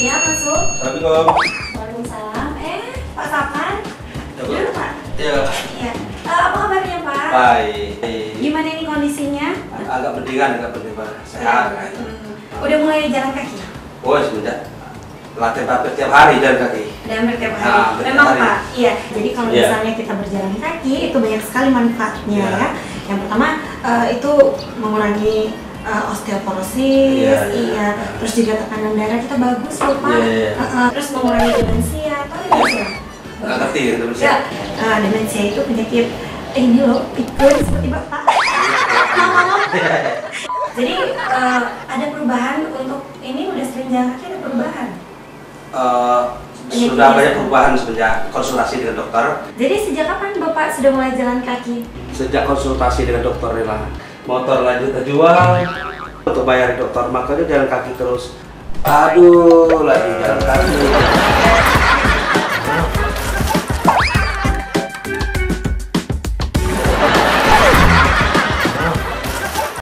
Iya, masuk. Assalamualaikum. Waalaikumsalam. Pak Sapan. Dulu, Pak. Iya. Iya. Apa kabarnya, Pak? Baik. Gimana ini kondisinya? Agak mendingan, sehat. Udah mulai jalan kaki? Oh, sudah. Latihan hampir tiap hari jalan kaki. Udah hampir tiap hari. Hampir tiap Memang hari. Pak, iya. Jadi kalau Iya. misalnya kita berjalan kaki itu banyak sekali manfaatnya Iya. ya. Yang pertama itu mengurangi osteoporosis, Iya. Terus juga tekanan darah kita bagus loh Pak. Iya. Terus mengurangi demensia, apa demensia? Nggak ngerti ya, terus Ya, demensia itu penyakit ini loh, pikun seperti Bapak. Jadi ada perubahan untuk ini udah sering jalan kaki, ada perubahan. Sudah banyak perubahan sejak konsultasi dengan dokter. Jadi sejak kapan Bapak sudah mulai jalan kaki? Sejak konsultasi dengan dokter lah, motor lanjut jual untuk bayar dokter, makanya jalan kaki terus. Aduh, lagi jalan kaki.